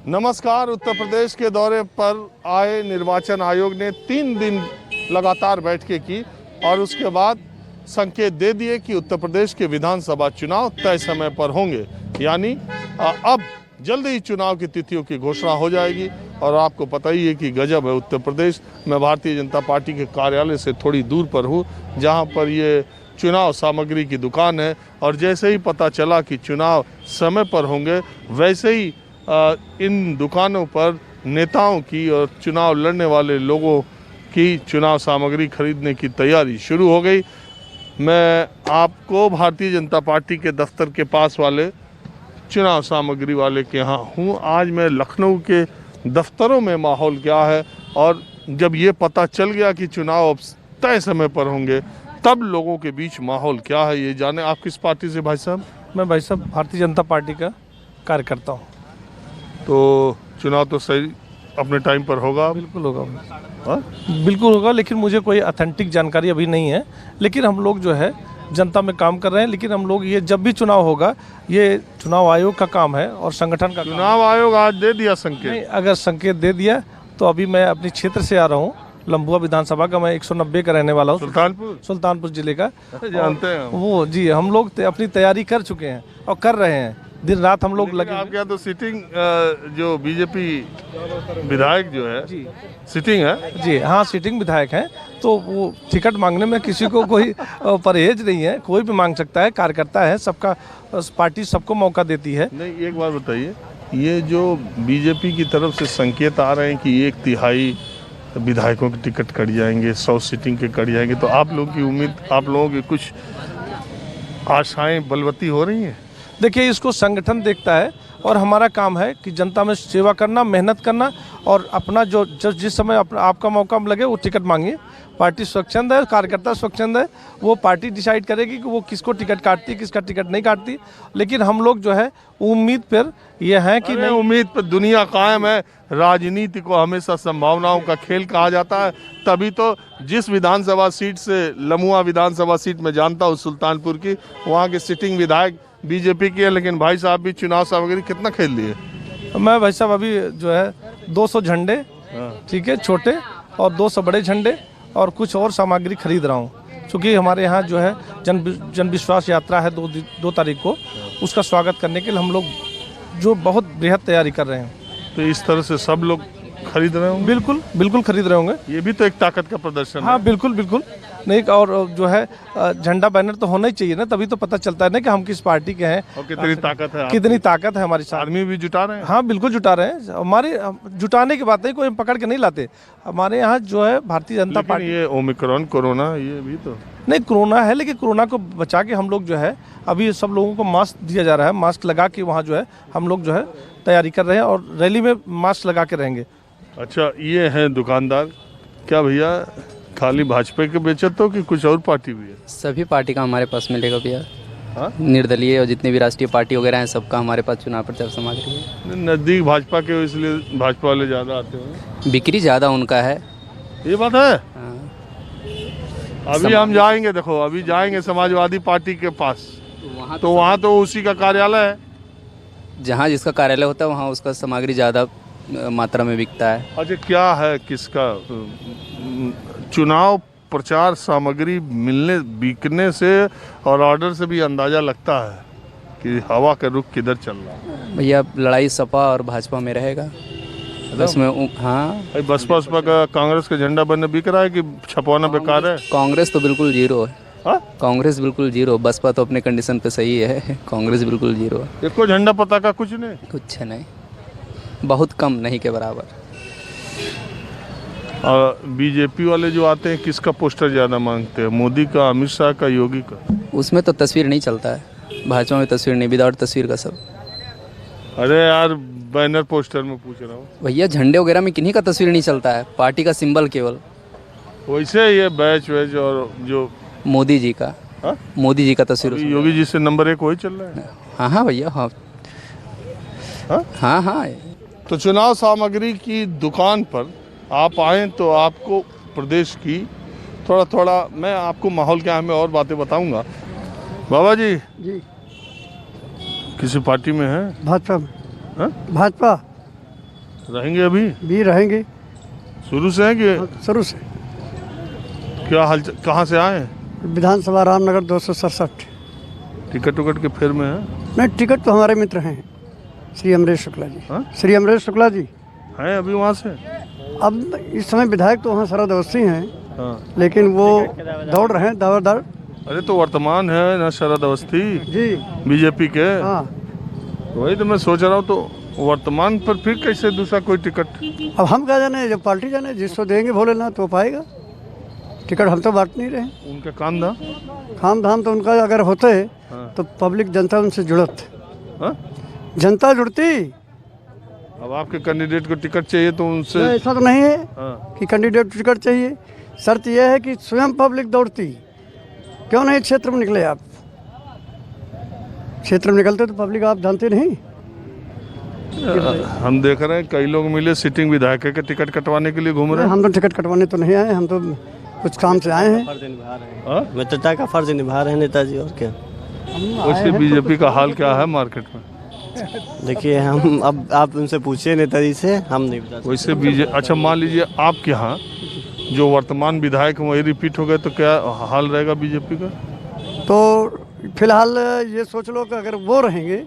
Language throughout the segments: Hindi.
नमस्कार। उत्तर प्रदेश के दौरे पर आए निर्वाचन आयोग ने 3 दिन लगातार बैठकें की और उसके बाद संकेत दे दिए कि उत्तर प्रदेश के विधानसभा चुनाव तय समय पर होंगे। यानी अब जल्द ही चुनाव की तिथियों की घोषणा हो जाएगी। और आपको पता ही है कि गजब है उत्तर प्रदेश। मैं भारतीय जनता पार्टी के कार्यालय से थोड़ी दूर पर हूँ, जहाँ पर ये चुनाव सामग्री की दुकान है। और जैसे ही पता चला कि चुनाव समय पर होंगे, वैसे ही इन दुकानों पर नेताओं की और चुनाव लड़ने वाले लोगों की चुनाव सामग्री खरीदने की तैयारी शुरू हो गई। मैं आपको भारतीय जनता पार्टी के दफ्तर के पास वाले चुनाव सामग्री वाले के यहाँ हूँ। आज मैं लखनऊ के दफ्तरों में माहौल क्या है, और जब ये पता चल गया कि चुनाव अब तय समय पर होंगे, तब लोगों के बीच माहौल क्या है, ये जाने। आप किस पार्टी से भाई साहब? मैं भाई साहब भारतीय जनता पार्टी का कार्यकर्ता हूँ। तो चुनाव तो सही अपने टाइम पर होगा? बिल्कुल होगा। हाँ बिल्कुल होगा, लेकिन मुझे कोई ऑथेंटिक जानकारी अभी नहीं है। लेकिन हम लोग जो है जनता में काम कर रहे हैं। लेकिन हम लोग ये जब भी चुनाव होगा, ये चुनाव आयोग का काम है और संगठन का। चुनाव आयोग आज दे दिया संकेत? नहीं, अगर संकेत दे दिया तो अभी मैं अपने क्षेत्र से आ रहा हूँ, लंबुआ विधानसभा का। मैं 190 का रहने वाला हूँ, सुल्तानपुर जिले का। जानते हैं वो जी, हम लोग अपनी तैयारी कर चुके हैं और कर रहे हैं। दिन रात हम लोग लगे। आपके यहाँ तो सिटिंग जो बीजेपी विधायक जो है जी सिटिंग है? जी हाँ, सिटिंग विधायक हैं। तो वो टिकट मांगने में किसी को कोई परहेज नहीं है, कोई भी मांग सकता है। कार्यकर्ता है, सबका पार्टी सबको मौका देती है। नहीं, एक बात बताइए, ये जो बीजेपी की तरफ से संकेत आ रहे हैं कि 1/3 विधायकों के टिकट कट जाएंगे, 100 सीटिंग के कट जाएंगे, तो आप लोगों की उम्मीद, आप लोगों की कुछ आशाएं बलवती हो रही हैं? देखिए, इसको संगठन देखता है और हमारा काम है कि जनता में सेवा करना, मेहनत करना और अपना जो जिस समय आपका मौका लगे वो टिकट मांगिए। पार्टी स्वच्छंद है, कार्यकर्ता स्वच्छंद है। वो पार्टी डिसाइड करेगी कि वो किसको टिकट काटती है, किसका टिकट नहीं काटती। लेकिन हम लोग जो है उम्मीद पर ये है कि नहीं, उम्मीद पर दुनिया कायम है। राजनीति को हमेशा संभावनाओं का खेल कहा जाता है। तभी तो जिस विधानसभा सीट से, लमुआ विधानसभा सीट में जानता हूँ सुल्तानपुर की, वहाँ के सिटिंग विधायक बीजेपी की है। लेकिन भाई साहब भी चुनाव सामग्री कितना खरीद लिए? मैं भाई साहब अभी जो है 200 झंडे, ठीक है, छोटे, और 200 बड़े झंडे और कुछ और सामग्री खरीद रहा हूँ। क्योंकि हमारे यहाँ जो है जन विश्वास यात्रा है 2 तारीख को, उसका स्वागत करने के लिए हम लोग जो बहुत बेहद तैयारी कर रहे हैं। तो इस तरह से सब लोग खरीद रहे होंगे? बिल्कुल बिल्कुल खरीद रहे होंगे। ये भी तो एक ताकत का प्रदर्शन है। हाँ बिल्कुल बिल्कुल। नहीं, और जो है झंडा बैनर तो होना ही चाहिए ना, तभी तो पता चलता है ना कि हम किस पार्टी के हैं और कितनी ताकत है, कितनी ताकत है हमारी साथ। आदमी भी जुटा रहे हैं? हाँ बिल्कुल जुटा रहे हैं। हमारे जुटाने की बात नहीं, कोई पकड़ के नहीं लाते। हमारे यहाँ जो है भारतीय जनता पार्टी। ये ओमिक्रॉन, कोरोना, ये भी तो नहीं, कोरोना है, लेकिन कोरोना को बचा के हम लोग जो है अभी सब लोगों को मास्क दिया जा रहा है। मास्क लगा के वहाँ जो है हम लोग जो है तैयारी कर रहे हैं और रैली में मास्क लगा के रहेंगे। अच्छा, ये हैं दुकानदार। क्या भैया खाली भाजपा के बेचत हो कि कुछ और पार्टी भी है? सभी पार्टी का हमारे पास मिलेगा भैया। हाँ? निर्दलीय और जितनी भी राष्ट्रीय पार्टी वगैरह हैं, सबका हमारे पास चुनाव प्रचार सामग्री है। नज़दीक भाजपा के, इसलिए भाजपा वाले ज़्यादा आते हैं। बिक्री ज़्यादा उनका है। ये बात है। हाँ। अभी हम जाएंगे, देखो अभी जाएंगे समाजवादी पार्टी के पास, तो वहाँ तो उसी का कार्यालय है। जहाँ जिसका कार्यालय होता है वहाँ उसका सामग्री ज़्यादा मात्रा में बिकता है। अच्छा, क्या है, किसका चुनाव प्रचार सामग्री बिकने से और ऑर्डर से भी अंदाजा लगता है कि हवा का रुख किधर चल रहा है। भैया लड़ाई सपा और भाजपा में रहेगा बस में। हाँ, बसपा का कांग्रेस का झंडा बनने बिक रहा है कि छपवाना बेकार है? कांग्रेस तो बिल्कुल जीरो है। हाँ? कांग्रेस बिल्कुल जीरो। बसपा तो अपने कंडीशन पे सही है, कांग्रेस बिल्कुल जीरो है। इसको झंडा पता का कुछ नहीं? कुछ नहीं, बहुत कम, नहीं के बराबर। बीजेपी वाले जो आते हैं, किसका पोस्टर ज़्यादा मांगते हैं, मोदी का, अमित शाह का, योगी का? उसमें तो तस्वीर नहीं चलता है, भाजपा में तस्वीर नहीं, विदाउट तस्वीर का सब। अरे यार, बैनर पोस्टर में पूछ रहा हूँ भैया। झंडे वगैरह में किन्हीं का तस्वीर नहीं चलता है, पार्टी का सिंबल केवल। वैसे ये बैच वैच और जो मोदी जी का। हा? मोदी जी का तस्वीर। योगी जी से नंबर 1 वही चल रहा है। हाँ हाँ भैया, हाँ हाँ हाँ। तो चुनाव सामग्री की दुकान पर आप आए तो आपको प्रदेश की थोड़ा मैं आपको माहौल क्या है मैं और बातें बताऊंगा। बाबा जी जी किसी पार्टी में है? भाजपा में। हाँ? भाजपा। रहेंगे अभी? भी रहेंगे शुरू से है कि शुरू से। क्या हाल? कहाँ से आए? विधानसभा रामनगर 267। टिकट उकट के फेर में है? नहीं, टिकट तो हमारे मित्र हैं, श्री अमरेश शुक्ला जी। हाँ? श्री अमरेश शुक्ला जी हैं अभी वहाँ से? अब इस समय विधायक तो वहाँ शरद अवस्थी हैं, हाँ। लेकिन वो दौड़ रहे हैं दावेदार। अरे तो वर्तमान है ना शरद अवस्थी जी बीजेपी के? हाँ। वही तो मैं सोच रहा हूँ, तो वर्तमान पर फिर कैसे दूसरा कोई टिकट? अब हम क्या जाने, जब पार्टी जाने जिसको देंगे भोलेनाथ तो पाएगा टिकट। हम तो बांट नहीं रहे। उनका काम था। खाम धाम तो उनका अगर होते हाँ। तो पब्लिक जनता उनसे जुड़त, हाँ? जनता जुड़ती। अब आपके कैंडिडेट को टिकट चाहिए तो उनसे ऐसा तो नहीं है हाँ। कि कैंडिडेट टिकट चाहिए। शर्त यह है कि स्वयं पब्लिक दौड़ती। क्यों नहीं क्षेत्र में निकले आप? क्षेत्र में निकलते तो पब्लिक आप जानते नहीं। हम देख रहे हैं कई लोग मिले सिटिंग विधायक के टिकट कटवाने के लिए घूम रहे हैं। हम तो टिकट कटवाने तो नहीं आए, हम तो कुछ काम से आए हैं। हाँ? मित्रता का फर्ज निभा रहे हैं नेताजी, और क्या। वैसे बीजेपी का हाल क्या है मार्केट में? देखिए, हम अब आप उनसे पूछिए नेताजी से, हम नहीं बता सकते। वैसे बीजेपी, अच्छा मान लीजिए आपके यहाँ जो वर्तमान विधायक वही रिपीट हो गए तो क्या हाल रहेगा बीजेपी का? तो फिलहाल ये सोच लो कि अगर वो रहेंगे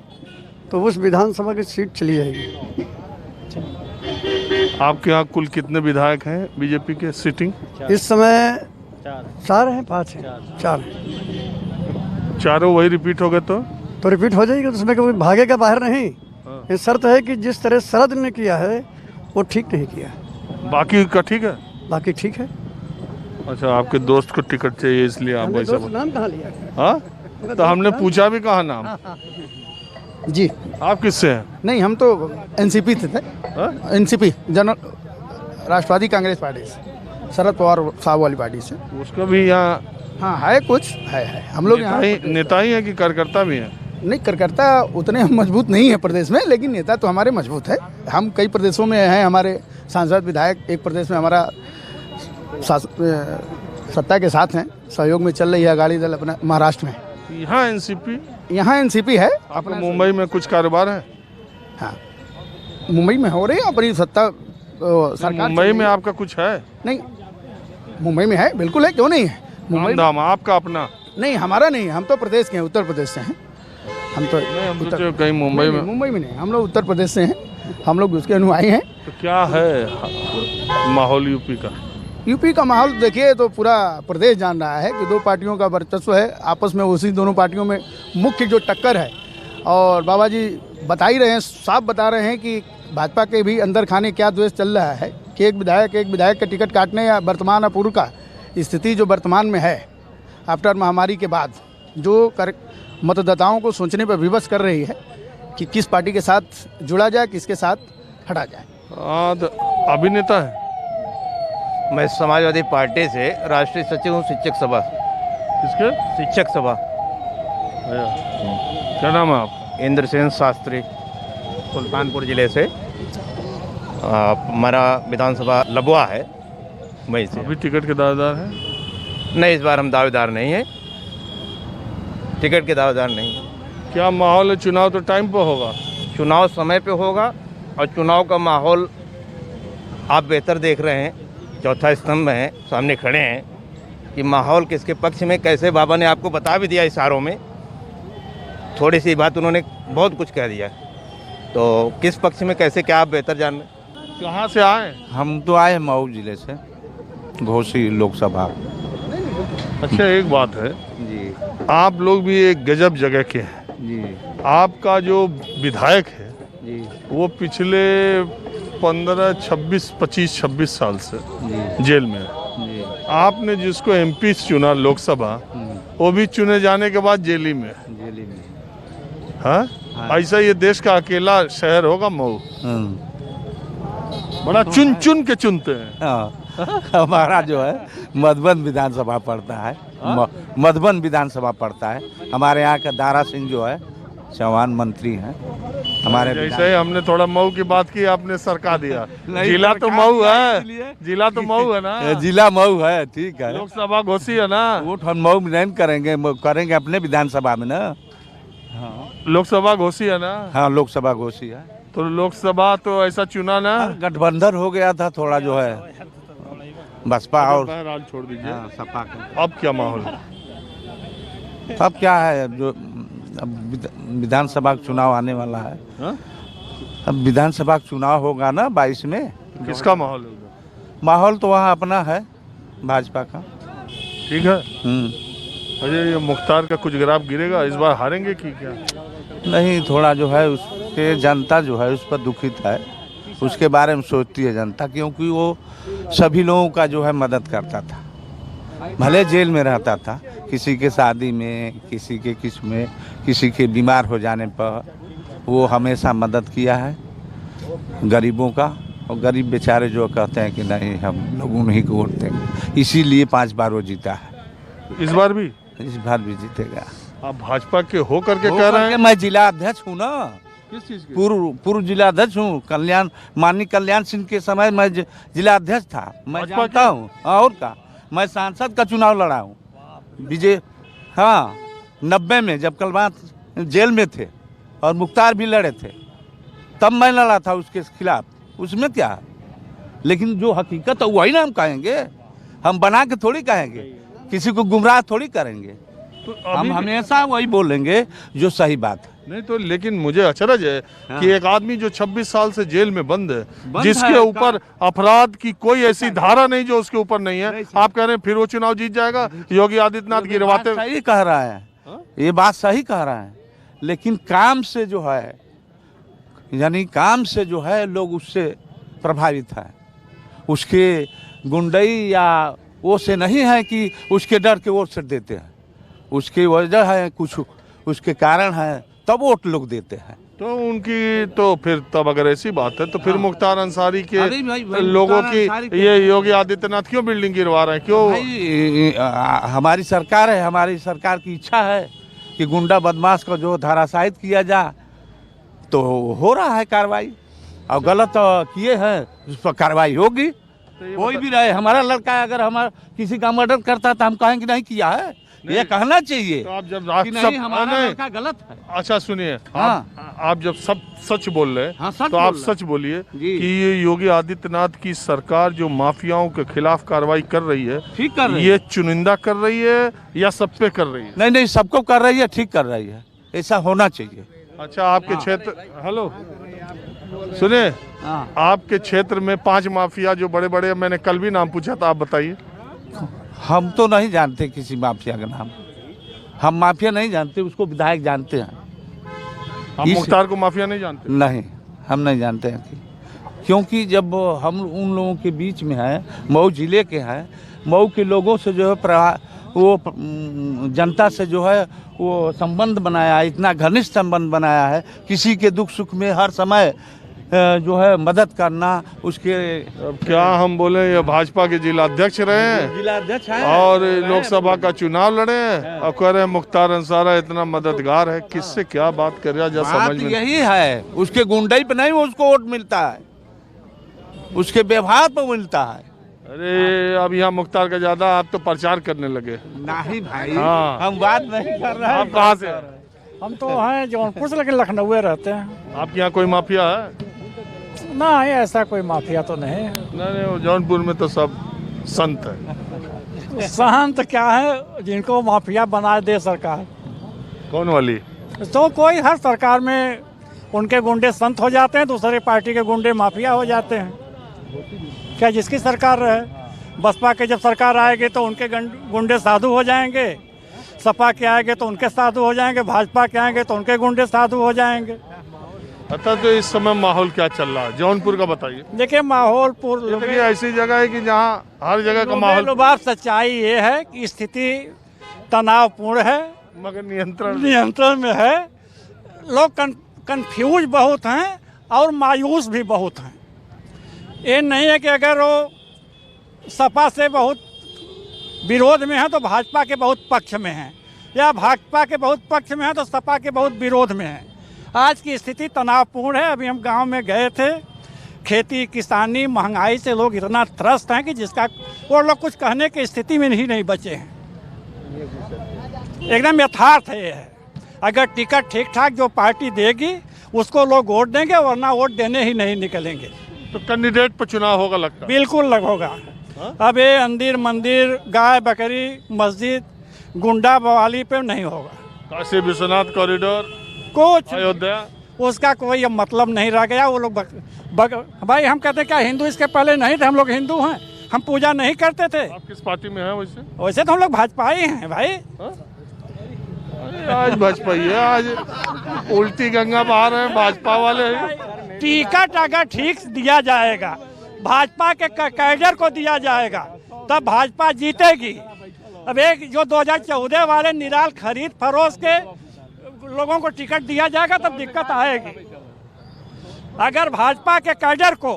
तो उस विधानसभा की सीट चली जाएगी। आपके यहाँ कुल कितने विधायक हैं बीजेपी के सिटिंग? इस समय 4 हैं, 5 हैं, 4 हैं। चारों वही रिपीट हो गए तो रिपीट हो जाएगी। तो उसमें कोई भागेगा बाहर नहीं। हाँ। ये शर्त है कि जिस तरह शरद ने किया है वो ठीक नहीं किया, बाकी का ठीक है। बाकी ठीक है। अच्छा, आपके दोस्त को टिकट चाहिए इसलिए आप हमने वैसा दोस्त नाम कहाँ लिया? हाँ? तो हमने पूछा भी कहाँ नाम? जी आप किससे हैं? नहीं, हम तो एनसीपी थे। हाँ? एनसीपी जन राष्ट्रवादी कांग्रेस पार्टी से, शरद पवार साहब वाली पार्टी से। उसका भी यहाँ हाँ है, कुछ है। हम लोग यहाँ नेता ही है कि कार्यकर्ता भी है? नहीं, कार्यकर्ता उतने हम मजबूत नहीं है प्रदेश में, लेकिन नेता तो हमारे मजबूत है। हम कई प्रदेशों में हैं, हमारे सांसद विधायक एक प्रदेश में हमारा सत्ता के साथ हैं, सहयोग में चल रही है अकाली दल अपना महाराष्ट्र में। यहाँ एनसीपी, यहाँ एनसीपी है। आपका मुंबई में कुछ कारोबार है? हाँ, मुंबई में हो रही है अपनी सत्ता सरकार। मुंबई में आपका कुछ है? नहीं, मुंबई में है, बिल्कुल है, क्यों नहीं है। मुंबई धाम आपका अपना? नहीं, हमारा नहीं है, हम तो प्रदेश के हैं, उत्तर प्रदेश से हैं। हम तो कहीं मुंबई में? मुंबई में नहीं, हम लोग उत्तर प्रदेश से हैं, हम लोग उसके अनुयायी हैं। तो क्या है माहौल यूपी का? यूपी का माहौल देखिए तो पूरा प्रदेश जान रहा है कि 2 पार्टियों का वर्चस्व है आपस में। उसी दोनों पार्टियों में मुख्य जो टक्कर है, और बाबा जी बता ही रहे हैं, साफ बता रहे हैं कि भाजपा के भी अंदर खाने क्या द्वेष चल रहा है कि एक विधायक का टिकट काटने या वर्तमान अपूर्व का स्थिति जो वर्तमान में है आफ्टर महामारी के बाद, जो मतदाताओं को सोचने पर विवश कर रही है कि किस पार्टी के साथ जुड़ा जाए, किसके साथ हटा जाए। हाँ, तो अभिनेता है। मैं समाजवादी पार्टी से राष्ट्रीय सचिव हूँ शिक्षक सभा। किसके? शिक्षक सभा। क्या नाम है आप? इंद्रसेन शास्त्री, सुल्तानपुर जिले से। हमारा विधानसभा लबुआ है, वहीं से। अभी टिकट के दावेदार हैं? नहीं, इस बार हम दावेदार नहीं हैं, टिकट के दावेदार नहीं हैं। क्या माहौल है? चुनाव तो टाइम पर होगा। चुनाव समय पे होगा, और चुनाव का माहौल आप बेहतर देख रहे हैं, चौथा स्तंभ में हैं, सामने खड़े हैं कि माहौल किसके पक्ष में कैसे। बाबा ने आपको बता भी दिया इशारों में, थोड़ी सी बात उन्होंने बहुत कुछ कह दिया, तो किस पक्ष में कैसे क्या आप बेहतर जान रहे। कहाँ से आए? हम तो आए मऊ जिले से, घोसी लोकसभा। अच्छा, एक बात है जी आप लोग भी एक गजब जगह के हैं जी आपका जो विधायक है जी वो पिछले 25-26 साल से जेल में है। जी आपने जिसको एमपी चुना लोकसभा, वो भी चुने जाने के बाद जेल ही में है। जेली में। हाँ? ऐसा ये देश का अकेला शहर होगा मऊ? बड़ा चुन चुन के चुनते हैं। हाँ, हमारा जो है मधुबन विधानसभा पड़ता है, मधुबन विधानसभा पड़ता है। हमारे यहाँ का दारा सिंह जो है चौहान मंत्री हैं हमारे। जैसे ही हमने थोड़ा मऊ की बात की, आपने सरका दिया। जिला तो मऊ है, जिला तो मऊ है ना? जिला मऊ है, ठीक है। लोकसभा घोसी है ना? वोट हम मऊ में नहीं करेंगे अपने विधानसभा में ना। हाँ, लोकसभा घोसी है ना? हाँ, लोकसभा घोषी है। तो लोकसभा तो ऐसा चुना ना, गठबंधन हो गया था थोड़ा जो है बसपा और बहरहाल छोड़ दीजिए। हाँ, सपा का। अब क्या माहौल है? अब क्या है, जो अब विधानसभा का चुनाव आने वाला है। हाँ? अब विधानसभा का चुनाव होगा ना 22 में। किसका माहौल है उधर? माहौल तो वहाँ अपना है, भाजपा का। ठीक है। अजय, ये मुख्तार का कुछ ग्राफ गिरेगा, इस बार हारेंगे कि क्या? नहीं, थोड़ा जो है उसके जनता जो है उस पर दुखित है, उसके बारे में सोचती है जनता, क्योंकि वो सभी लोगों का जो है मदद करता था, भले जेल में रहता था, किसी के शादी में, किसी के किस में, किसी के बीमार हो जाने पर वो हमेशा मदद किया है गरीबों का। और गरीब बेचारे जो कहते हैं कि नहीं हम लोग उन्हीं को वोट देंगे, इसीलिए 5 बार वो जीता है। इस बार भी? इस बार भी जीतेगा। आप भाजपा के हो करके कह रहे हैं? मैं जिला अध्यक्ष हूँ ना, किस चीज के? पूर्व जिला अध्यक्ष हूँ। माननीय कल्याण सिंह के समय मैं जिला अध्यक्ष था, मैं जानता हूँ। और का मैं सांसद का चुनाव लड़ा हूँ विजय। हाँ, 90 में जब कलवान जेल में थे और मुख्तार भी लड़े थे, तब मैं लड़ा था उसके खिलाफ। उसमें क्या है, लेकिन जो हकीकत है वही ना हम कहेंगे, हम बना के थोड़ी कहेंगे, किसी को गुमराह थोड़ी करेंगे। तो हम हमेशा वही बोलेंगे जो सही बात है। नहीं तो, लेकिन मुझे अचरज है कि एक आदमी जो 26 साल से जेल में बंद है, जिसके है, ऊपर अपराध की कोई ऐसी धारा नहीं जो उसके ऊपर नहीं है, आप कह रहे हैं फिर वो चुनाव जीत जाएगा? योगी आदित्यनाथ गिरवाते? सही कह रहा है, ये बात सही कह रहा है, लेकिन काम से जो है, यानी काम से जो है लोग उससे प्रभावित है। उसके गुंडई या वो से नहीं है कि उसके डर के वोट से देते हैं, उसकी वजह है कुछ, उसके कारण है तब वोट लोग देते हैं। तो उनकी तो फिर, तब अगर ऐसी बात है तो फिर मुख्तार अंसारी के अरे भाई, लोगों मुख्तार की ये योगी आदित्यनाथ क्यों बिल्डिंग गिरवा रहे हैं? क्यों? भाई, हमारी सरकार है, हमारी सरकार की इच्छा है कि गुंडा बदमाश को जो धराशायित किया जा, तो हो रहा है कार्रवाई, और गलत किए हैं उस पर कार्रवाई होगी। कोई भी रहे, हमारा लड़का अगर हमारा किसी का मर्डर करता है तो हम कहेंगे नहीं किया है, ये कहना चाहिए। तो आप जब कि नहीं हमारा लड़का गलत है। अच्छा सुनिए, हाँ। आप जब सब सच बोल रहे हैं, हाँ, सच तो आप बोल रहे सच बोलिए जी। कि ये योगी आदित्यनाथ की सरकार जो माफियाओं के खिलाफ कार्रवाई कर रही है, ठीक कर रही है। ये चुनिंदा कर रही है या सब पे कर रही है? नहीं नहीं, सबको कर रही है, ठीक कर रही है, ऐसा होना चाहिए। अच्छा, आपके क्षेत्र, हेलो सुनिए, आपके क्षेत्र में 5 माफिया जो बड़े बड़े, मैंने कल भी नाम पूछा था, आप बताइए। हम तो नहीं जानते किसी माफिया का नाम, हम माफिया नहीं जानते, उसको विधायक जानते हैं। आप मुख्तार को माफिया नहीं जानते? नहीं, हम नहीं जानते हैं क्योंकि जब हम उन लोगों के बीच में हैं, मऊ जिले के हैं, मऊ के लोगों से जो है वो जनता से जो है वो संबंध बनाया है, इतना घनिष्ठ संबंध बनाया है, किसी के दुख सुख में हर समय जो है मदद करना। उसके अब क्या हम बोले, ये भाजपा के जिला अध्यक्ष रहे हैं, जिला अध्यक्ष हैं और लोकसभा का चुनाव लड़े हैं, और कह रहे हैं मुख्तार अंसारा इतना मददगार है। किससे क्या बात कर रहा, जब समझ में यही है, उसके गुंडई पे नहीं उसको वोट मिलता है, उसके व्यवहार पर मिलता है। अरे अब यहाँ मुख्तार का ज्यादा, आप तो प्रचार करने लगे। नहीं भाई, हाँ। हम बात नहीं कर रहे हैं। आप कहाँ से? हम तो हैं जौनपुर से, लेकिन लखनऊ रहते हैं। आपके यहाँ कोई माफिया है? ना, ऐसा कोई माफिया तो नहीं। नहीं, जौनपुर में तो सब संत है। संत क्या है, जिनको माफिया बना दे सरकार। कौन वाली? तो कोई हर सरकार में उनके गुंडे संत हो जाते हैं, दूसरे पार्टी के गुंडे माफिया हो जाते हैं। क्या जिसकी सरकार रहे, बसपा के जब सरकार आएगी तो उनके गुंडे साधु हो जाएंगे, सपा के आएंगे तो उनके साधु हो जाएंगे, भाजपा के आएंगे तो उनके गुंडे साधु हो जाएंगे। अच्छा, तो इस समय माहौल क्या चल रहा है जौनपुर का, बताइए। देखिए, माहौल देखिए, ऐसी जगह है कि जहाँ हर जगह का माहौल, लुभाव सच्चाई ये है कि स्थिति तनावपूर्ण है, मगर नियंत्रण में है। लोग कंफ्यूज बहुत हैं और मायूस भी बहुत हैं। ये नहीं है कि अगर वो सपा से बहुत विरोध में है तो भाजपा के बहुत पक्ष में है, या भाजपा के बहुत पक्ष में है तो सपा के बहुत विरोध में है। आज की स्थिति तनावपूर्ण है। अभी हम गांव में गए थे, खेती किसानी महंगाई से लोग इतना त्रस्त हैं कि जिसका वो लोग कुछ कहने की स्थिति में नहीं बचे हैं। एकदम यथार्थ है ये है। अगर टिकट ठीक ठाक जो पार्टी देगी उसको लोग वोट देंगे, वरना वोट देने ही नहीं निकलेंगे। तो कैंडिडेट पर चुनाव होगा लगता है? बिल्कुल लग होगा। अब ये अंदिर मंदिर, गाय बकरी, मस्जिद, गुंडा बवाली पे नहीं होगा। काशी विश्वनाथ कॉरिडोर, कुछ अयोध्या, उसका कोई अब मतलब नहीं रह गया। वो लोग भाई हम कहते क्या हिंदू इसके पहले नहीं थे? हम लोग हिंदू हैं, हम पूजा नहीं करते थे। आप किस पार्टी में हैं वैसे? वैसे तो हम लोग भाजपा ही हैं भाई। अरे आज भाजपा ही है, आज उल्टी गंगा बहा रहे हैं भाजपा वाले। टिकट अगर ठीक दिया जाएगा, भाजपा के कैडर को दिया जाएगा, तब भाजपा जीतेगी। अब एक जो 2014 वाले निराल खरीद फरोश के लोगों को टिकट दिया जाएगा तब दिक्कत आएगी। अगर भाजपा के कैडर को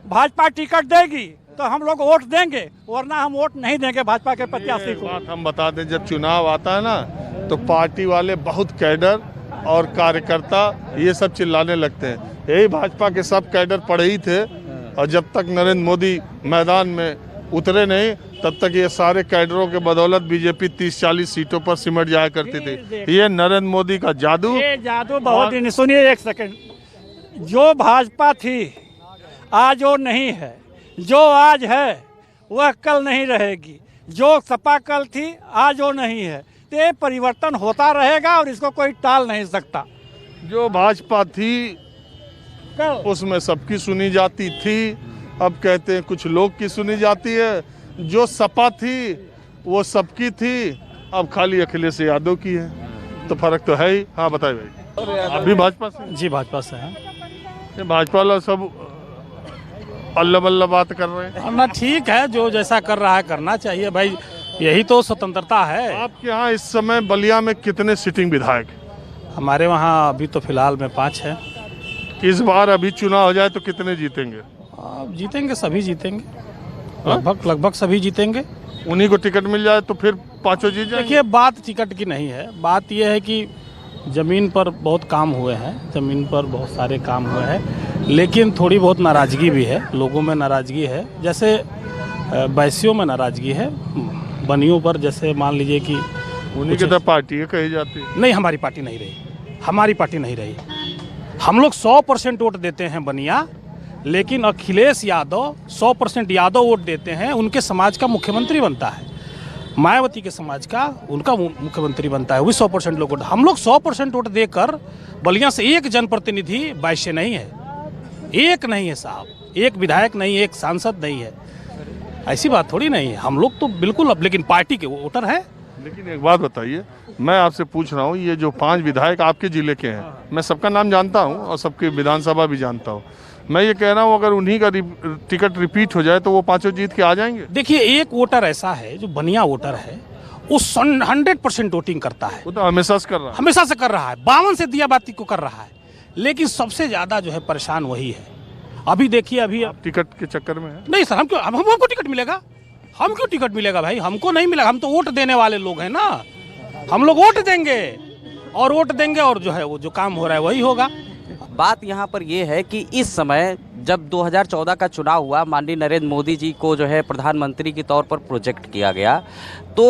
भाजपा टिकट देगी तो हम लोग वोट देंगे, वरना हम वोट नहीं देंगे भाजपा के प्रत्याशी को। बात हम बता दें, जब चुनाव आता है ना तो पार्टी वाले बहुत कैडर और कार्यकर्ता ये सब चिल्लाने लगते हैं। यही भाजपा के सब कैडर पड़े ही थे, और जब तक नरेंद्र मोदी मैदान में उतरे नहीं तब तक ये सारे कैडरों के बदौलत बीजेपी 30-40 सीटों पर सिमट जाया करती थी। ये नरेंद्र मोदी का जादू, ये जादू बहुत ही। सुनिए एक सेकंड, जो भाजपा थी आज वो नहीं है, जो आज है वह कल नहीं रहेगी, जो सपा कल थी आज वो नहीं है। तो ये परिवर्तन होता रहेगा और इसको कोई टाल नहीं सकता। जो भाजपा थी कल उसमें सबकी सुनी जाती थी, अब कहते हैं कुछ लोग की सुनी जाती है। जो सपा थी वो सबकी थी, अब खाली अखिलेश यादव की है, तो फर्क तो है ही। हाँ बताइए भाई, आप भी भाजपा से? जी भाजपा से हैं। ये भाजपा वाला सब अल्लाह बल्ला बात कर रहे हैं। ना ठीक है, जो जैसा कर रहा है करना चाहिए भाई, यही तो स्वतंत्रता है। आपके यहाँ इस समय बलिया में कितने सिटिंग विधायक? हमारे वहाँ अभी तो फिलहाल में 5 है। इस बार अभी चुनाव हो जाए तो कितने जीतेंगे? जीतेंगे, सभी जीतेंगे, लगभग सभी जीतेंगे। उन्हीं को टिकट मिल जाए तो फिर पांचों जीत जाएंगे। देखिए बात टिकट की नहीं है, बात यह है कि ज़मीन पर बहुत काम हुए हैं, ज़मीन पर बहुत सारे काम हुए हैं, लेकिन थोड़ी बहुत नाराज़गी भी है, लोगों में नाराज़गी है। जैसे बैसियों में नाराज़गी है, बनियों पर जैसे मान लीजिए कि उन्हीं की तरफ पार्टी है कही जाती है। नहीं, हमारी पार्टी नहीं रही, हमारी पार्टी नहीं रही। हम लोग 100% वोट देते हैं बनिया, लेकिन अखिलेश यादव 100% यादव वोट देते हैं, उनके समाज का मुख्यमंत्री बनता है। मायावती के समाज का उनका मुख्यमंत्री बनता है, वो 100% लोग वोट। हम लोग 100% वोट देकर बलिया से एक जनप्रतिनिधि वैश्य नहीं है, एक नहीं है साहब, एक विधायक नहीं, एक सांसद नहीं है। ऐसी बात थोड़ी नहीं है, हम लोग तो बिल्कुल अब लेकिन पार्टी के वोटर हैं। लेकिन एक बात बताइए, मैं आपसे पूछ रहा हूँ, ये जो 5 विधायक आपके जिले के हैं, मैं सबका नाम जानता हूँ और सबकी विधानसभा भी जानता हूँ, मैं ये कह रहा हूँ अगर उन्हीं का टिकट रिपीट हो जाए तो वो 5 जीत के आ जाएंगे? देखिए एक वोटर ऐसा है जो बनिया वोटर है, वो 100% वोटिंग करता है, वो तो हमेशा से कर रहा है, हमेशा से कर रहा है, 52 से दिया बाती को कर रहा है, लेकिन सबसे ज्यादा जो है परेशान वही है। अभी देखिए, अभी टिकट के चक्कर में है। नहीं सर, हम क्यों, हमको टिकट मिलेगा? हम क्यों टिकट मिलेगा भाई? हमको नहीं मिलेगा, हम तो वोट देने वाले लोग हैं ना, हम लोग वोट देंगे और जो है वो जो काम हो रहा है वही होगा। बात यहाँ पर ये है कि इस समय जब 2014 का चुनाव हुआ, माननीय नरेंद्र मोदी जी को जो है प्रधानमंत्री के तौर पर प्रोजेक्ट किया गया, तो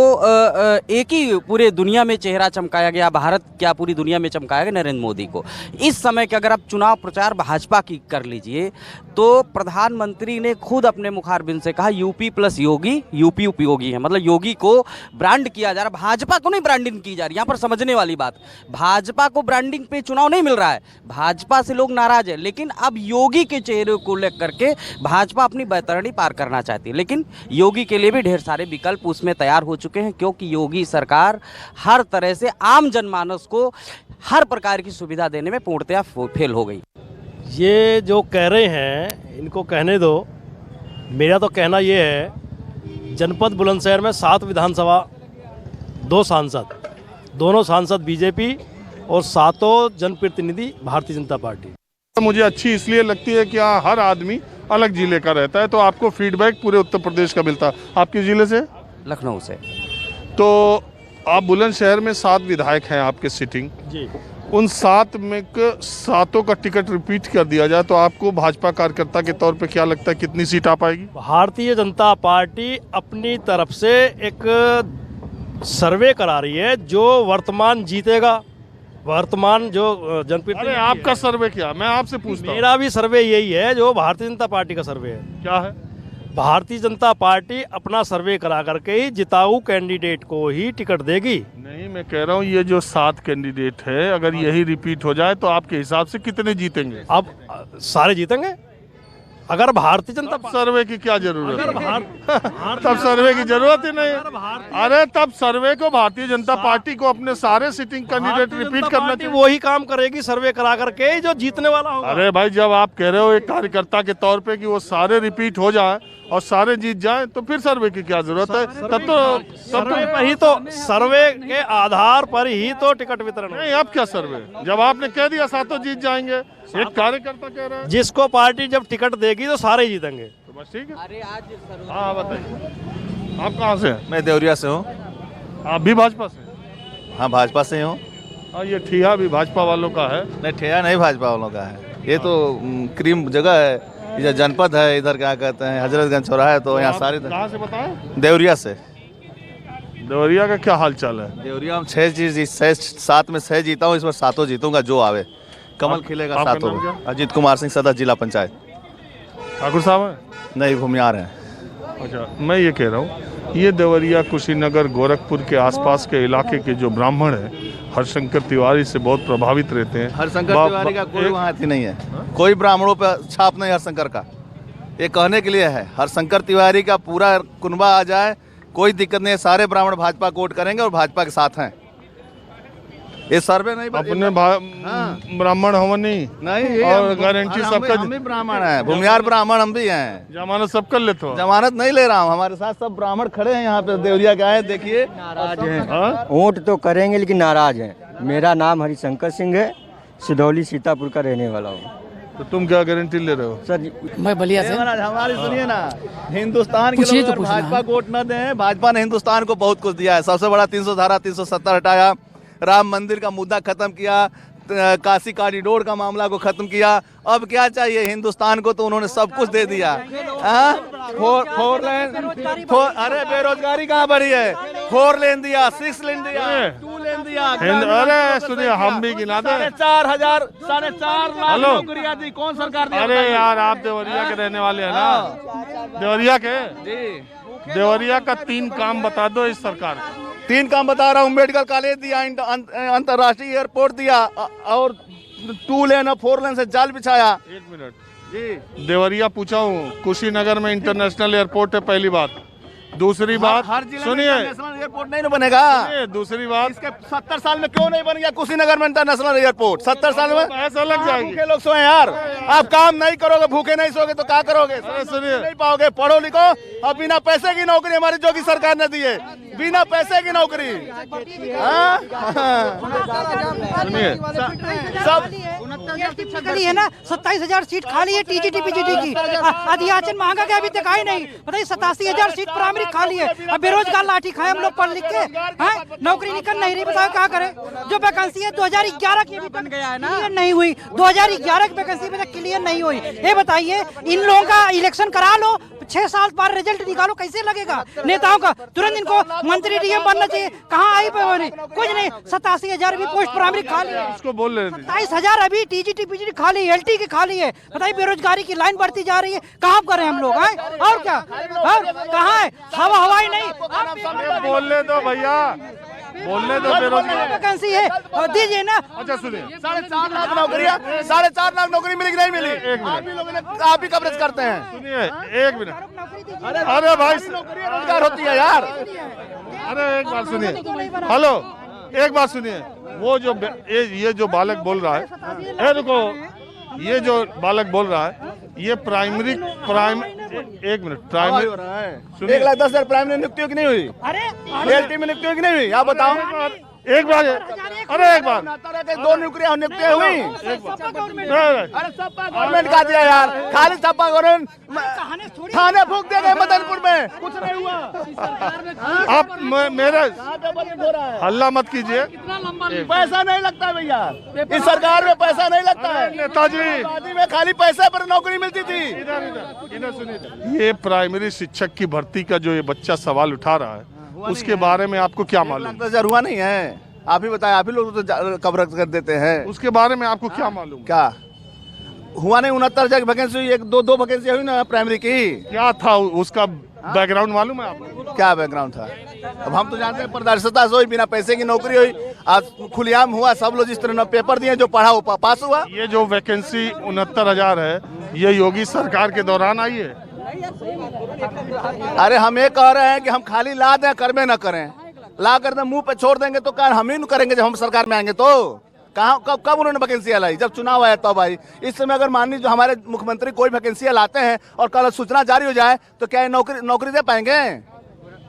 एक ही पूरे दुनिया में चेहरा चमकाया गया, भारत क्या पूरी दुनिया में चमकाया गया नरेंद्र मोदी को। इस समय के अगर आप चुनाव प्रचार भाजपा की कर लीजिए तो प्रधानमंत्री ने खुद अपने मुखारबिन से कहा यूपी प्लस योगी, यूपी उपयोगी है, मतलब योगी को ब्रांड किया जा रहा, भाजपा को नहीं ब्रांडिंग की जा रही। यहाँ पर समझने वाली बात, भाजपा को ब्रांडिंग पे चुनाव नहीं मिल रहा है, भाजपा से लोग नाराज है, लेकिन अब योगी के चेहरे को लेकर के भाजपा अपनी बैतरणी पार करना चाहती है। लेकिन योगी के लिए भी ढेर सारे विकल्प उसमें तैयार हो चुके हैं, क्योंकि योगी सरकार हर तरह से आम जनमानस को हर प्रकार की सुविधा देने में पूर्णतया फेल हो गई। ये जो कह रहे हैं इनको कहने दो, मेरा तो कहना ये है, जनपद बुलंदशहर में 7 विधानसभा, 2 सांसद, दोनों सांसद बीजेपी और 7 जनप्रतिनिधि भारतीय जनता पार्टी। मुझे अच्छी इसलिए लगती है कि यहाँ हर आदमी अलग जिले का रहता है, तो आपको फीडबैक पूरे उत्तर प्रदेश का मिलता है। आपके जिले से? लखनऊ से। तो आप बुलंदशहर में 7 विधायक हैं आपके सिटिंग जी, उन 7 में 7 का टिकट रिपीट कर दिया जाए तो आपको भाजपा कार्यकर्ता के तौर पे क्या लगता है कितनी सीट आ पाएगी? भारतीय जनता पार्टी अपनी तरफ से एक सर्वे करा रही है, जो वर्तमान जीतेगा वर्तमान जो अरे जनप्रतिनिधि आपका सर्वे क्या, मैं आपसे पूछता हूँ। मेरा भी सर्वे यही है जो भारतीय जनता पार्टी का सर्वे है। क्या है? भारतीय जनता पार्टी अपना सर्वे करा करके ही जिताऊ कैंडिडेट को ही टिकट देगी। नहीं, मैं कह रहा हूँ ये जो 7 कैंडिडेट है, अगर यही रिपीट हो जाए तो आपके हिसाब से कितने जीतेंगे? अब सारे जीतेंगे अगर भारतीय जनता सर्वे की क्या जरूरत अगर है? तब सर्वे की जरूरत ही नहीं। अरे तब सर्वे को भारतीय जनता पार्टी को अपने सारे सिटिंग कैंडिडेट रिपीट करना चाहिए। वही काम करेगी सर्वे करा करके जो जीतने वाला होगा। अरे भाई, जब आप कह रहे हो एक कार्यकर्ता के तौर पे कि वो सारे रिपीट हो जाए और सारे जीत जाए, तो फिर सर्वे की क्या जरूरत है? सर्वे के आधार पर ही तो टिकट वितरण नहीं। अब क्या सर्वे, जब आपने कह दिया 7 जीत जाएंगे, एक कार्यकर्ता कह रहा है। जिसको पार्टी जब टिकट देगी तो सारे जीतेंगे। तो बस ठीक है। हाँ बताइए, आप कहाँ से हैं? मैं देवरिया से हूँ। आप भी भाजपा से? हाँ, भाजपा से हूँ। हाँ, ये ठिया भी भाजपा वालों का है? नहीं, ठेया नहीं भाजपा वालों का है। ये तो क्रीम जगह है, इधर जनपद है, इधर क्या कहते हैं हजरतगंज चौराहा है, तो यहाँ सारे। कहाँ से बताएं? देवरिया से। देवरिया का क्या हाल चाल है? देवरिया में 7 में 6 जीता हूँ, इस बार 7 जीतूंगा, जो आवे कमल खिलेगा। आपका 7 नाम क्या? अजीत कुमार सिंह, सदस्य जिला पंचायत। ठाकुर साहब हैं? नहीं, भूमियार हैं। अच्छा, मैं ये कह रहा हूँ, ये देवरिया, कुशीनगर, गोरखपुर के आसपास के इलाके के जो ब्राह्मण हैं, हरशंकर तिवारी से बहुत प्रभावित रहते हैं। हरशंकर तिवारी का कोई वहाँ अथी नहीं है, कोई ब्राह्मणों पर छाप नहीं हरशंकर का। ये कहने के लिए है, हरशंकर तिवारी का पूरा कुनबा आ जाए, कोई दिक्कत नहीं है, सारे ब्राह्मण भाजपा को वोट करेंगे और भाजपा के साथ हैं। ये सर्वे नहीं अपने ब्राह्मण हो नहीं और गारंटी सबका। हम भी ब्राह्मण हैं, भूमियार ब्राह्मण हम भी हैं। जमानत सब कर लेते हो? जमानत नहीं ले रहा हूँ, हमारे साथ सब ब्राह्मण खड़े हैं यहाँ पे, देवरिया के आए, देखिए। नाराज हैं, वोट तो करेंगे लेकिन नाराज हैं। मेरा नाम हरिशंकर सिंह है, सिधौली सीतापुर का रहने वाला हूँ। तो तुम क्या गारंटी ले रहे हो? सर मैं बलिया से। हमारी सुनिए ना, हिंदुस्तान के लोग भाजपा को वोट न दें, भाजपा ने हिंदुस्तान को बहुत कुछ दिया है। सबसे बड़ा 300 धारा 370 हटाया, राम मंदिर का मुद्दा खत्म किया, काशी कॉरिडोर का मामला को खत्म किया। अब क्या चाहिए हिंदुस्तान को? तो उन्होंने सब कुछ दे दिया। फोर लेन, अरे बेरोजगारी कहाँ बढ़ी है? 4 लेन दिया, 6 लेन दिया, 2 लेन दिया। अरे सुनिए, हम भी गिना दे। 4,4 लाख नौकरियां दी, कौन सरकार दी? अरे यार, आप देवरिया के रहने वाले हैं ना? देवरिया के? देवरिया का 3 काम बता दो इस सरकार को। 3 काम बता रहा हूँ। मेडिकल कॉलेज दिया, अंतर्राष्ट्रीय एयरपोर्ट दिया, और 2 लेन और 4 लेन से जाल बिछाया। 1 मिनट जी, देवरिया पूछा हूँ, कुशीनगर में इंटरनेशनल एयरपोर्ट है, पहली बात। दूसरी बात सुनिए, नेशनल एयरपोर्ट नहीं बनेगा। दूसरी बात, इसके 70 साल में क्यों नहीं बन गया कुशीनगर में इंटरनेशनल एयरपोर्ट? 70 साल में पैसा लग जाएगी। भूखे लोग सोए यार, आप काम नहीं करोगे, भूखे नहीं सोगे तो क्या करोगे? सुनिए, नहीं पाओगे। पढ़ो लिखो, अब बिना पैसे की नौकरी हमारी योगी सरकार ने दी है, बिना पैसे की नौकरी। सुनिए, सब है ना, 27,000 सीट खाली है टीजीटी पीजीटी की। अध्याचन मांगा गया, अभी तक आई नहीं। बताइए, 87,000 सीट प्राइमरी खाली है। अब बेरोजगार लाठी खाए हम लोग पढ़ लिख के, नौकरी निकल नहीं रही। बताओ क्या करें? जो वैकेंसी है 2011 की अभी तक क्लियर नहीं हुई, 2011 की वैकेंसी अभी तक क्लियर नहीं हुई। ये बताइए, इन लोगों का इलेक्शन करा लो, 6 साल बाद रिजल्ट निकालो, कैसे लगेगा? नेताओं का तुरंत इनको मंत्री डीएम बनना चाहिए। कहाँ आई कुछ नहीं। 87,000 भी पोस्ट प्राइमरी खाली है। उसको बोल रहे 27,000 अभी टीजीटी पीजीटी खाली, एलटी की खाली है। बताइए, बेरोजगारी की लाइन बढ़ती जा रही है, कहाँ करें हम लोग? और क्या, कहाँ है? हवाई नहीं। बोलने दो भैया, बोलने दो। बेरोजगार वैकेंसी है, दीजिए ना। अच्छा सुनिए, 4.5 लाख नौकरियां, 4.5 लाख नौकरी मिली कि नहीं मिली? आप ही कवरेज करते हैं। सुनिए 1 मिनट। अरे भाई, नौकरी रोजगार होती है यार। अरे एक बात सुनिए, हेलो, एक बात सुनिए। वो जो ये जो बालक बोल रहा है, रुको, ये जो बालक बोल रहा है, ये प्राइमरी 1 मिनट, प्राइमरी 1,10,000 प्राइमरी नियुक्तियों की नहीं हुई? अरे एलटी में नियुक्तियों की नहीं हुई? आप बताओ। एक बार, अरे एक बार, 2 नियुक्तियां हुई। अरे सपा गवर्नमेंट का दिया यार, खाली सपा गवर्नमेंट थाने फूंक देंगे मदनपुर में, कुछ नहीं हुआ। आप मेरे हल्ला मत कीजिए। पैसा नहीं लगता भैया, इस सरकार में पैसा नहीं लगता है। नेताजी में खाली पैसे पर नौकरी मिलती थी। इधर सुनिए, ये प्राइमरी शिक्षक की भर्ती का जो ये बच्चा सवाल उठा रहा है, उसके बारे में आपको क्या मालूम? 10,000 हुआ नहीं है। आप ही बताएं, आप ही लोग तो कवर कर देते हैं। उसके बारे में आपको क्या मालूम? क्या हुआ नहीं? 69 जगह वैकेंसी हुई, एक दो वैकेंसी हुई ना प्राइमरी की। क्या था उसका बैकग्राउंड मालूम है आपको? क्या बैकग्राउंड था? अब हम तो जानते हैं पारदर्शिता से हुई, बिना पैसे की नौकरी हुई, आज खुलेआम हुआ, सब लोग जिस तरह पेपर दिए, जो पढ़ा वो पास हुआ। ये जो वैकेंसी 69,000 है, ये योगी सरकार के दौरान आई है? अरे हम ये कह रहे हैं कि हम खाली ला दें, करबे न करें, ला कर दें मुंह पे छोड़ देंगे तो क्या हम ही न करेंगे? जब हम सरकार में आएंगे तो कहाँ कब उन्होंने वैकेंसी लाई? जब चुनाव आया तब आई। इस समय अगर माननीय जो हमारे मुख्यमंत्री कोई वैकेंसी लाते हैं और कल सूचना जारी हो जाए तो क्या नौकरी दे पाएंगे?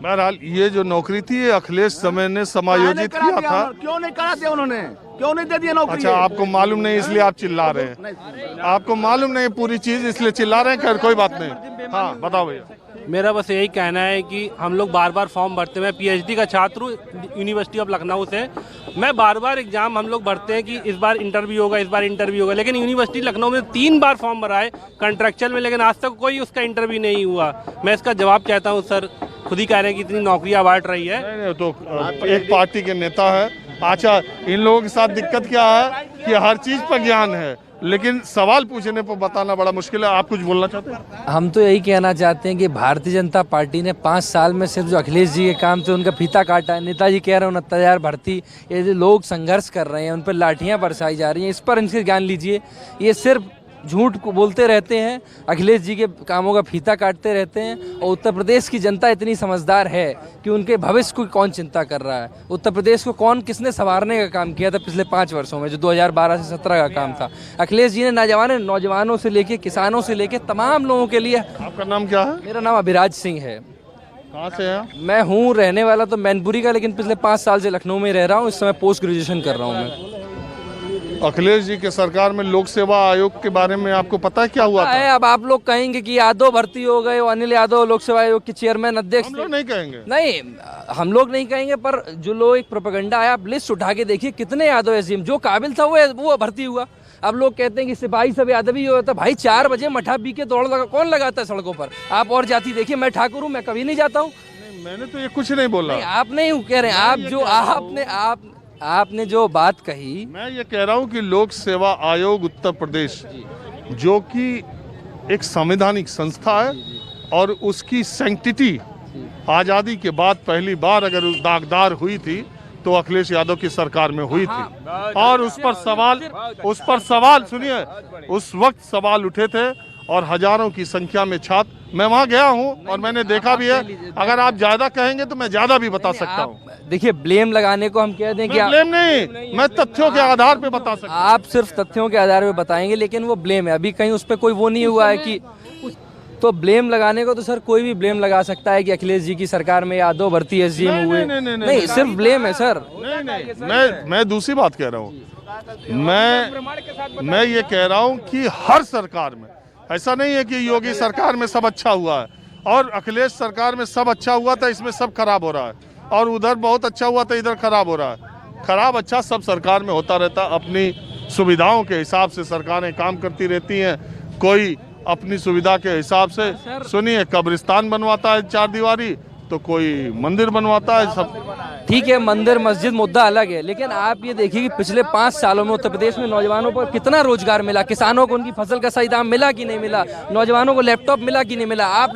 बहरहाल ये जो नौकरी थी, ये अखिलेश समय ने समायोजित किया था। क्यों नहीं करा दिया उन्होंने? क्यों नहीं दे दिया नौकरी? अच्छा, आपको मालूम नहीं इसलिए आप चिल्ला रहे हैं? आपको मालूम नहीं पूरी चीज इसलिए चिल्ला रहे हैं? कोई बात नहीं, हाँ बताओ भैया। मेरा बस यही कहना है कि हम लोग बार बार फॉर्म भरते हैं। मैं पीएचडी का छात्र हूँ यूनिवर्सिटी ऑफ लखनऊ से। मैं बार बार एग्जाम हम लोग भरते हैं कि इस बार इंटरव्यू होगा, इस बार इंटरव्यू होगा, लेकिन यूनिवर्सिटी लखनऊ में 3 बार फॉर्म भरा है कॉन्ट्रेक्चुअल में, लेकिन आज तक कोई उसका इंटरव्यू नहीं हुआ। मैं इसका जवाब चाहता हूँ सर। खुद ही कह रहे हैं कि इतनी नौकरियाँ बांट रही है। नहीं, तो एक पार्टी के नेता है। अच्छा, इन लोगों के साथ दिक्कत क्या है कि हर चीज पर ज्ञान है, लेकिन सवाल पूछने पर बताना बड़ा मुश्किल है। आप कुछ बोलना चाहते हैं? हम तो यही कहना चाहते हैं कि भारतीय जनता पार्टी ने 5 साल में सिर्फ जो अखिलेश जी के काम थे उनका फीता काटा है। नेताजी कह रहे हैं 69,000 भर्ती, ये जो लोग संघर्ष कर रहे हैं, उन पर लाठियां बरसाई जा रही हैं, इस पर इनसे ज्ञान लीजिए। ये सिर्फ झूठ को बोलते रहते हैं, अखिलेश जी के कामों का फीता काटते रहते हैं। और उत्तर प्रदेश की जनता इतनी समझदार है कि उनके भविष्य को कौन चिंता कर रहा है। उत्तर प्रदेश को किसने संवारने का काम किया था पिछले 5 वर्षों में, जो 2012 से 17 का काम था? अखिलेश जी ने नौजवानों से लेके किसानों से लेके तमाम लोगों के लिए। आपका नाम क्या है? मेरा नाम अभिराज सिंह है। कहाँ से है? मैं हूँ रहने वाला तो मैनपुरी का, लेकिन पिछले 5 साल से लखनऊ में रह रहा हूँ। इस समय पोस्ट ग्रेजुएशन कर रहा हूँ मैं। अखिलेश जी के सरकार में लोक सेवा आयोग के बारे में आपको पता है क्या हुआ था? अब आप लोग कहेंगे कि यादव भर्ती हो गए, अनिल यादव लोक सेवा आयोग के चेयरमैन अध्यक्ष। हम लोग नहीं कहेंगे। नहीं, हम लोग नहीं कहेंगे, पर जो लोग एक प्रोपेगेंडा आया, आप लिस्ट उठा के देखिए कितने यादव एसडीएम जो काबिल था वो भर्ती हुआ। अब लोग कहते हैं कि सिपाही सब यादव ही होता। भाई 4 बजे मठा पी के दौड़ लगा कौन लगाता है सड़कों पर? आप और जाति देखिए, मैं ठाकुर हूँ, मैं कभी नहीं जाता हूँ। मैंने तो ये कुछ नहीं बोला। आप नहीं कह रहे हैं, आप जो आपने जो बात कही। मैं ये कह रहा हूँ कि लोक सेवा आयोग उत्तर प्रदेश, जो कि एक संवैधानिक संस्था है और उसकी सैंक्टिटी आज़ादी के बाद पहली बार अगर दागदार हुई थी तो अखिलेश यादव की सरकार में हुई थी। और उस पर सवाल सुनिए, उस वक्त सवाल उठे थे और हजारों की संख्या में छात्र। मैं वहाँ गया हूँ और मैंने देखा भी है। अगर आप ज्यादा कहेंगे तो मैं ज्यादा भी बता सकता हूँ। देखिए, ब्लेम लगाने को हम कह दें कि ब्लेम नहीं, मैं तथ्यों के आधार पे बता सकता हूँ। आप सिर्फ तथ्यों के आधार पे बताएंगे, लेकिन वो ब्लेम है। अभी कहीं उस पर कोई वो नहीं हुआ है कि तो ब्लेम लगाने को तो सर कोई भी ब्लेम लगा सकता है कि अखिलेश जी की सरकार में यादव भर्ती एसडीएम हुए। नहीं, सिर्फ ब्लेम है सर। नहीं, मैं दूसरी बात कह रहा हूँ। मैं ये कह रहा हूँ कि हर सरकार में ऐसा नहीं है कि योगी सरकार में सब अच्छा हुआ है और अखिलेश सरकार में सब अच्छा हुआ था, इसमें सब खराब हो रहा है, और उधर बहुत अच्छा हुआ था, इधर खराब हो रहा है। खराब अच्छा सब सरकार में होता रहता। अपनी सुविधाओं के हिसाब से सरकारें काम करती रहती हैं। कोई अपनी सुविधा के हिसाब से, सुनिए, कब्रिस्तान बनवाता है 4 दीवारी, तो कोई मंदिर बनवाता है। सब ठीक है, मंदिर मस्जिद मुद्दा अलग है, लेकिन आप ये देखिए कि पिछले 5 सालों में उत्तर प्रदेश में नौजवानों पर कितना रोजगार मिला। किसानों को उनकी फसल का सही दाम मिला कि नहीं मिला? नौजवानों को लैपटॉप मिला कि नहीं मिला? आप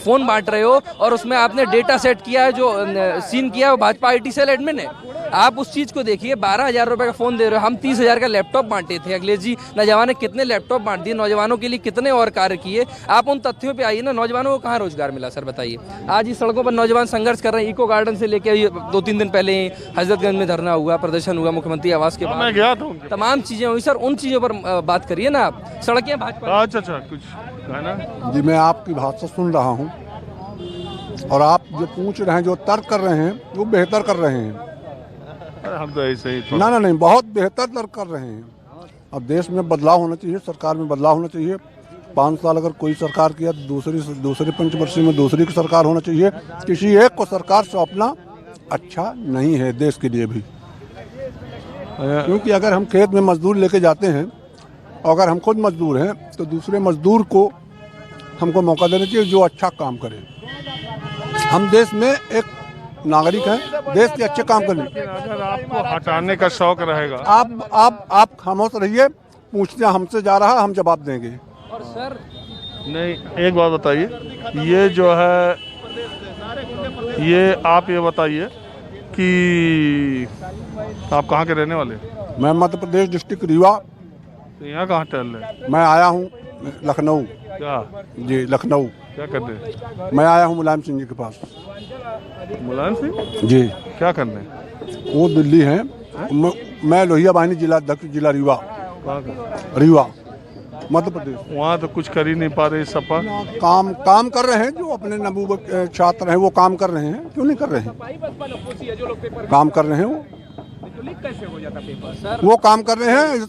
फोन बांट रहे हो और उसमें आपने डेटा सेट किया है, जो सीन किया है वो भाजपा IT सेल एडमिन है। आप उस चीज को देखिए। 12,000 रुपए का फोन दे रहे हो। हम 30,000 का लैपटॉप बांटे थे। अखिलेश जी नौजवान ने कितने लैपटॉप बांट दिए, नौजवानों के लिए कितने और कार्य किए? आप उन तथ्यों पे आइए ना। नौजवानों को कहाँ रोजगार मिला सर, बताइए। आज इस सड़कों पर नौजवान संघर्ष कर रहे हैं। इको गार्डन से लेके 2-3 दिन पहले हजरतगंज में धरना हुआ, प्रदर्शन हुआ मुख्यमंत्री आवास के मैं गया था। तमाम चीजें हुई सर, उन चीजों पर बात करिए ना आप। सड़कें भाजपा। अच्छा, कुछ कहना? जी, मैं आपकी भाषा सुन रहा हूँ और आप जो पूछ रहे हैं, जो तर्क कर रहे हैं, वो बेहतर कर रहे हैं। हम तो ऐसे ही ना, नहीं, बहुत बेहतर तर्क कर रहे हैं। अब देश में बदलाव होना चाहिए, सरकार में बदलाव होना चाहिए। 5 साल अगर कोई सरकार किया तो दूसरी पंचवर्षीय में दूसरी की सरकार होना चाहिए। किसी एक को सरकार सौंपना अच्छा नहीं है देश के लिए भी, क्योंकि अगर हम खेत में मजदूर लेके जाते हैं और अगर हम खुद मजदूर हैं तो दूसरे मजदूर को हमको मौका देना चाहिए जो अच्छा काम करे। हम देश में एक नागरिक हैं, देश के अच्छे काम करने। अगर आपको हटाने का शौक रहेगा, आप खामोश रहिए, पूछते हमसे जा रहा, हम जवाब देंगे। और सर नहीं, एक बात बताइए, ये जो है, ये आप ये बताइए कि आप कहाँ के रहने वाले? मैं मध्य प्रदेश डिस्ट्रिक्ट रीवा। तो यहाँ कहाँ टहल रहे? मैं आया हूँ लखनऊ। क्या? जी, लखनऊ। क्या करने? मैं आया हूँ मुलायम सिंह जी के पास। मुलायम सिंह जी। क्या करने? वो दिल्ली हैं, मैं लोहिया वाहिनी जिला अध्यक्ष, जिला रीवा। रीवा, मध्य प्रदेश। वहाँ तो कुछ कर ही नहीं पा रहे सपा। काम कर रहे हैं, जो अपने नवयुवक छात्र हैं वो काम कर रहे हैं। क्यों नहीं कर रहे हैं? काम कर रहे हैं, वो काम कर रहे हैं।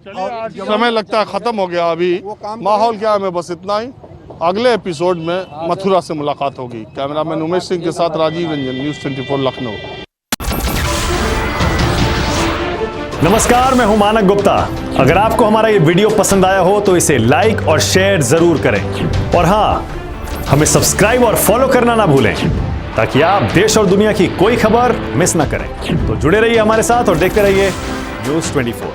समय लगता है खत्म हो गया अभी। माहौल क्या है, मैं बस इतना ही। अगले एपिसोड में मथुरा से मुलाकात होगी। कैमरामैन उमेश सिंह के साथ राजीव रंजन, न्यूज़ 24 लखनऊ। नमस्कार, मैं हूं मानक गुप्ता। अगर आपको हमारा ये वीडियो पसंद आया हो तो इसे लाइक और शेयर जरूर करें, और हाँ, हमें सब्सक्राइब और फॉलो करना ना भूलें ताकि आप देश और दुनिया की कोई खबर मिस ना करें। तो जुड़े रहिए हमारे साथ और देखते रहिए न्यूज़ 24।